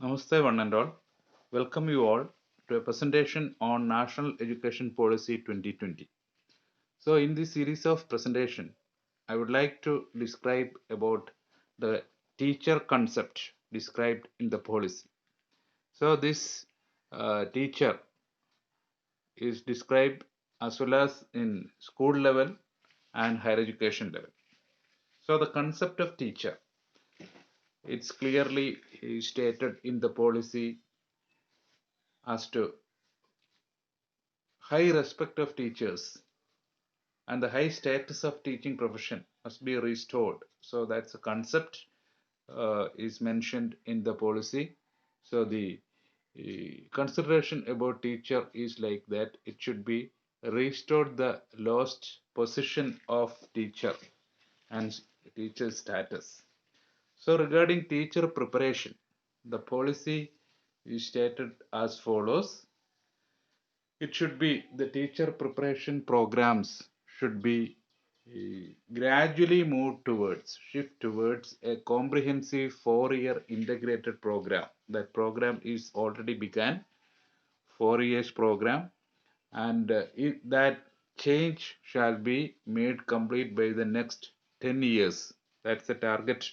Namaste, one and all. Welcome you all to a presentation on National Education Policy 2020. So, in this series of presentation, I would like to describe about the teacher concept described in the policy. So, this teacher is described as well as in school level and higher education level. So, the concept of teacher, it's clearly stated in the policy as to high respect of teachers and the high status of teaching profession must be restored. So that's a concept is mentioned in the policy. So the consideration about teacher is like that it should be restored the lost position of teacher and teacher status. So regarding teacher preparation, the policy is stated as follows. It should be the teacher preparation programs should be gradually move towards shift towards a comprehensive 4-year integrated program. That program is already began, 4 years program, and that change shall be made complete by the next 10 years. That's the target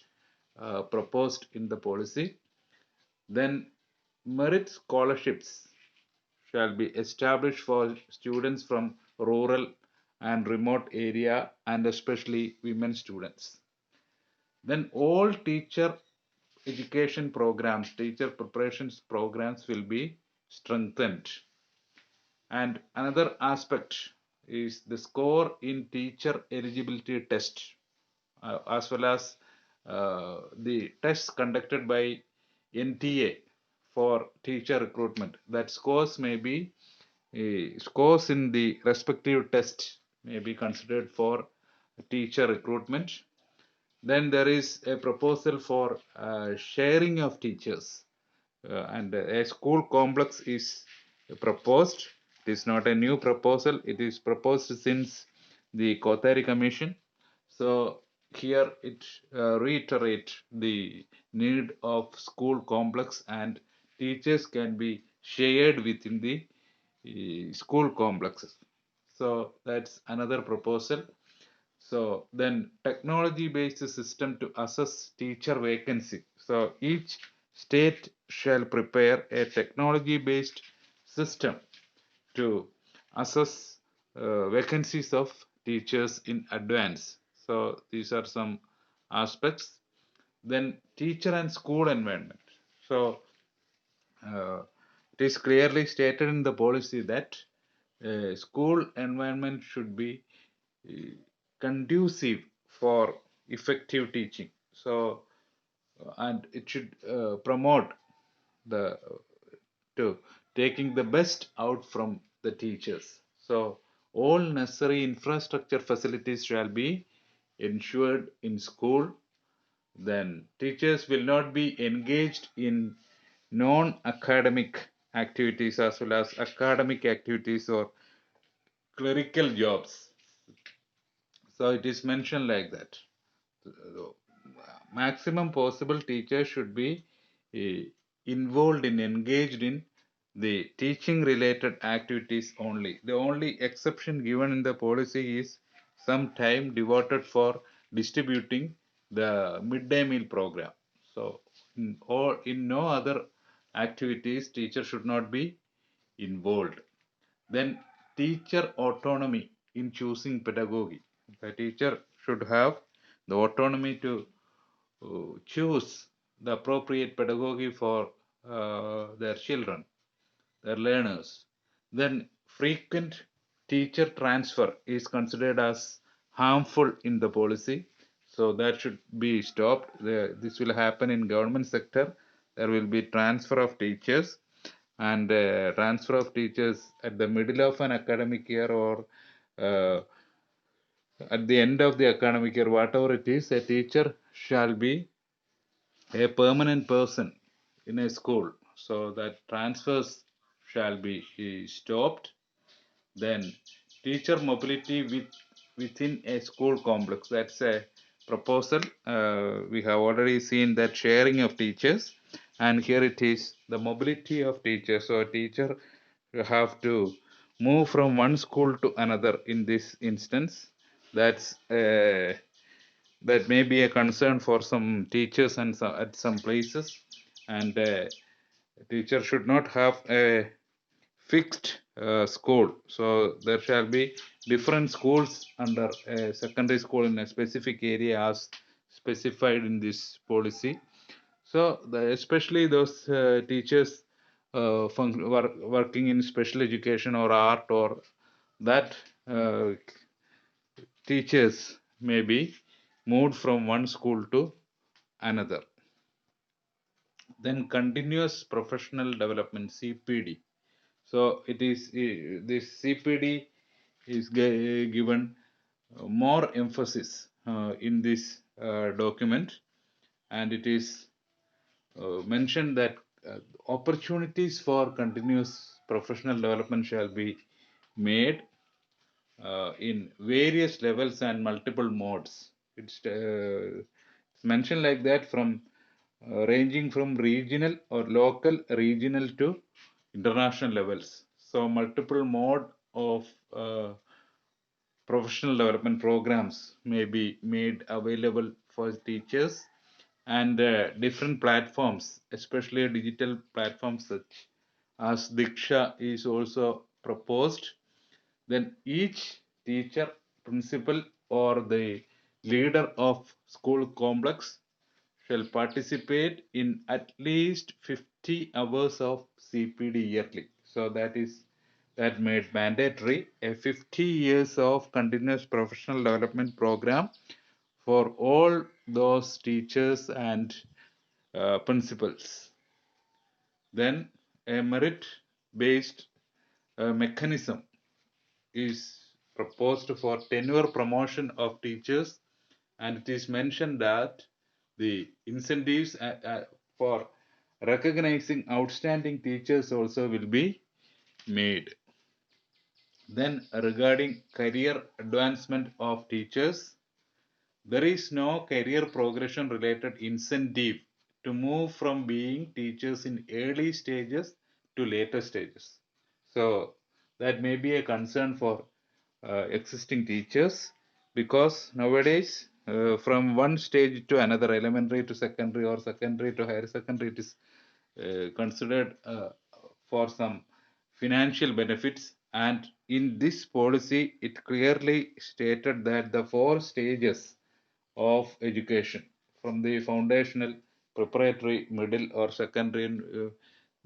proposed in the policy. Then merit scholarships shall be established for students from rural and remote area and especially women students. Then all teacher education programs, teacher preparations programs will be strengthened. And another aspect is the score in teacher eligibility test as well as the tests conducted by NTA for teacher recruitment. That scores may be scores in the respective test may be considered for teacher recruitment. Then there is a proposal for sharing of teachers, and a school complex is proposed. It is not a new proposal. It is proposed since the Kothari Commission. So here it reiterate the need of school complex and teachers can be shared within the school complexes. So that's another proposal. So then technology based system to assess teacher vacancy. So each state shall prepare a technology based system to assess vacancies of teachers in advance. So these are some aspects. Then teacher and school environment. So uh, it is clearly stated in the policy that school environment should be uh, conducive for effective teaching. So and it should promote the to taking the best out from the teachers. So all necessary infrastructure facilities shall be ensured in school. Then teachers will not be engaged in non-academic activities as well as academic activities or clerical jobs. So it is mentioned like that. Maximum possible teachers should be uh, involved in engaged in the teaching related activities only. The only exception given in the policy is some time devoted for distributing the midday meal program. So in no other activities teacher should not be involved. Then teacher autonomy in choosing pedagogy. The teacher should have the autonomy to choose the appropriate pedagogy for their children, their learners. Then frequent teacher transfer is considered as harmful in the policy. So that should be stopped. This will happen in government sector. There will be transfer of teachers and transfer of teachers at the middle of an academic year or uh, at the end of the academic year, whatever it is, a teacher shall be a permanent person in a school. So that transfers shall be stopped. Then teacher mobility within a school complex. That's a proposal. We have already seen that sharing of teachers. And here it is the mobility of teachers. So a teacher have to move from one school to another in this instance. That's that may be a concern for some teachers and at some places. And teacher should not have a fixed school. So there shall be different schools under a secondary school in a specific area as specified in this policy. So especially those teachers working in special education or art or that uh, teachers may be moved from one school to another. Then continuous professional development, CPD. So it is this CPD is given more emphasis in this document, and it is mentioned that opportunities for continuous professional development shall be made in various levels and multiple modes. It's mentioned like that from ranging from regional or local, regional to international levels. So multiple mode of professional development programs may be made available for teachers, and different platforms, especially digital platforms such as Diksha is also proposed. Then each teacher, principal, or the leader of school complex shall participate in at least 50 hours of CPD yearly. So that made mandatory a 50 years of continuous professional development program for all those teachers and principals. Then a merit based mechanism is proposed for tenure promotion of teachers, and it is mentioned that the incentives for recognizing outstanding teachers also will be made. Then regarding career advancement of teachers, there is no career progression related incentive to move from being teachers in early stages to later stages. So that may be a concern for existing teachers, because nowadays from one stage to another, elementary to secondary or secondary to higher secondary, it is considered for some financial benefits. And in this policy it clearly stated that the four stages of education, from the foundational, preparatory, middle or secondary,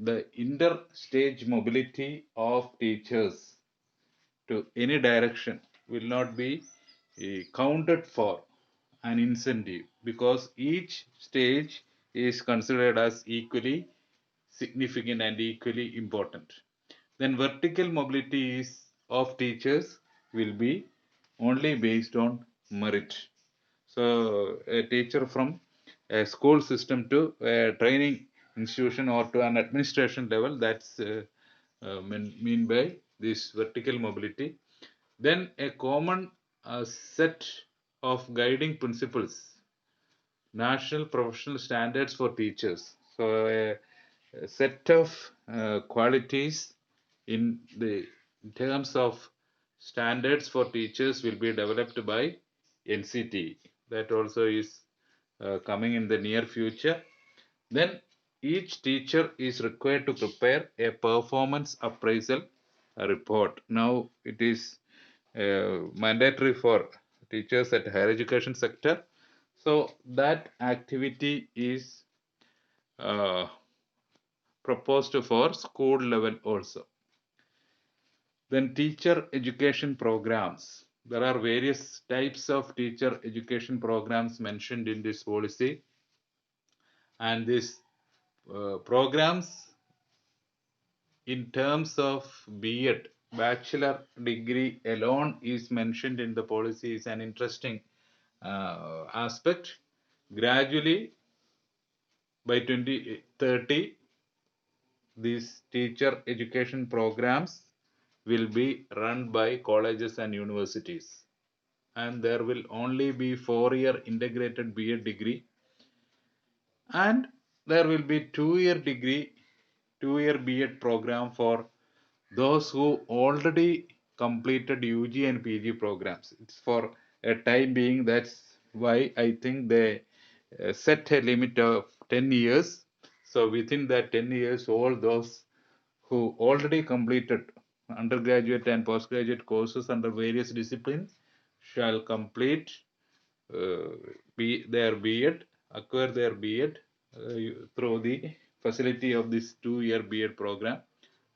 the inter-stage mobility of teachers to any direction will not be counted for an incentive, because each stage is considered as equally significant and equally important. Then vertical mobility is of teachers will be only based on merit. So a teacher from a school system to a training institution or to an administration level, that's mean by this vertical mobility. Then a common set of guiding principles, national professional standards for teachers. So a set of qualities in terms of standards for teachers will be developed by NCT. That also is coming in the near future. Then each teacher is required to prepare a performance appraisal report. Now it is mandatory for teachers at higher education sector. So that activity is uh, proposed for school level also. Then teacher education programs. There are various types of teacher education programs mentioned in this policy, and these programs in terms of B.Ed, bachelor degree alone is mentioned in the policy, is an interesting aspect. Gradually, by 2030, these teacher education programs will be run by colleges and universities, and there will only be 4-year integrated B.Ed degree, and there will be 2-year degree, 2-year B.Ed program for those who already completed UG and PG programs. It's for a time being. That's why I think they set a limit of 10 years. So within that 10 years, all those who already completed undergraduate and postgraduate courses under various disciplines shall complete uh, their B.Ed, acquire their B.Ed through the facility of this 2-year B.Ed program.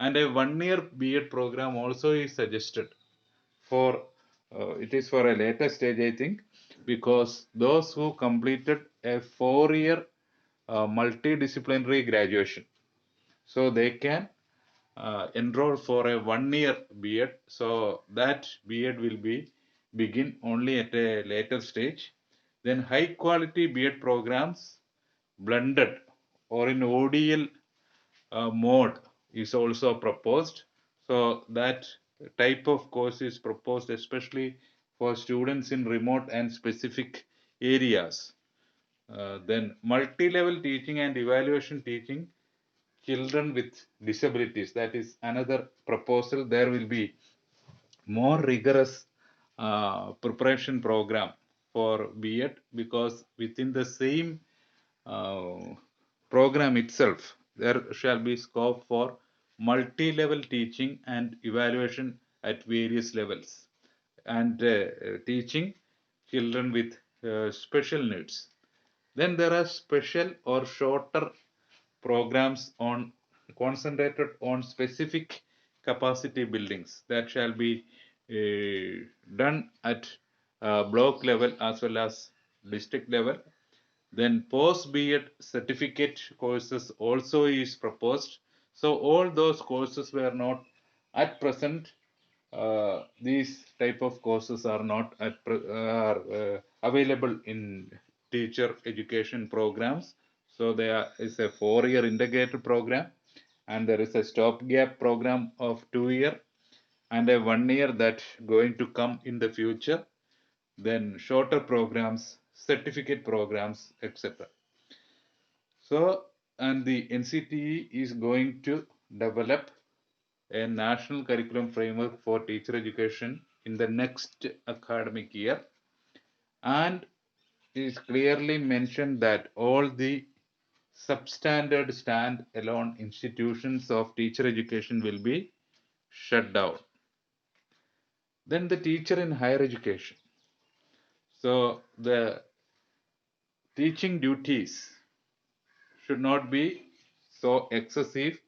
And a 1-year B.Ed program also is suggested for, it is for a later stage, I think, because those who completed a 4-year multidisciplinary graduation, so they can enroll for a 1-year B.Ed. So that B.Ed will be begin only at a later stage. Then high quality B.Ed programs blended or in ODL mode is also proposed. So that type of course is proposed especially for students in remote and specific areas. Then multi-level teaching and evaluation teaching children with disabilities, that is another proposal. There will be more rigorous preparation program for B.Ed, because within the same uh, program itself there shall be scope for multi-level teaching and evaluation at various levels, and teaching children with special needs. Then there are special or shorter programs on concentrated on specific capacity buildings that shall be done at block level as well as district level. Then post B.Ed certificate courses also is proposed. So all those courses were not at present. These type of courses are not are available in teacher education programs. So there is a 4-year integrated program, and there is a stopgap program of 2-year, and a 1-year that going to come in the future. Then shorter programs, certificate programs, etc. So, and the NCTE is going to develop a national curriculum framework for teacher education in the next academic year, and it is clearly mentioned that all the substandard stand-alone institutions of teacher education will be shut down. Then the teacher in higher education. So the teaching duties should not be so excessive.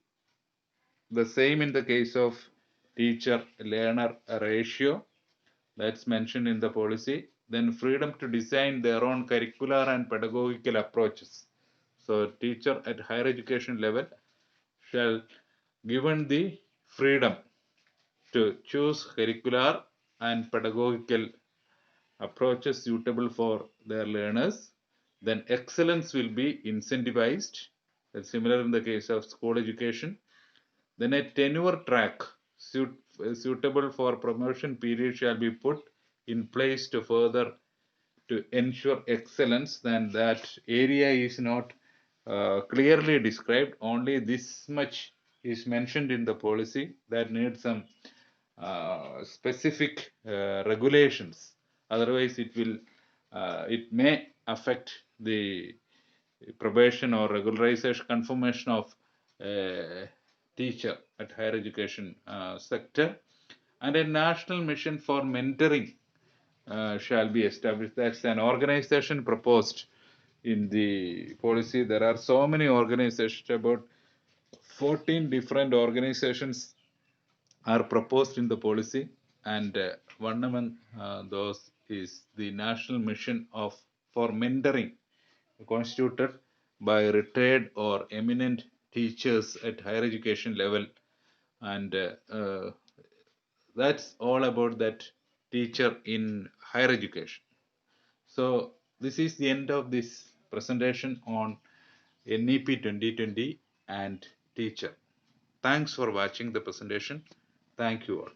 The same in the case of teacher-learner ratio that's mentioned in the policy. Then freedom to design their own curricular and pedagogical approaches. So teacher at higher education level shall given the freedom to choose curricular and pedagogical approaches suitable for their learners. Then excellence will be incentivized. That's similar in the case of school education. Then a tenure track suitable for promotion period shall be put in place to further to ensure excellence. Then that area is not clearly described. Only this much is mentioned in the policy that needs some specific regulations. Otherwise, it may affect the probation or regularization confirmation of teacher at higher education sector. And a national mission for mentoring shall be established. That's an organization proposed in the policy. There are so many organizations, about 14 different organizations are proposed in the policy, and one among those is the National Mission of for Mentoring, constituted by retired or eminent teachers at higher education level, and that's all about that teacher in higher education. So this is the end of this presentation on NEP 2020 and teacher. Thanks for watching the presentation. Thank you all.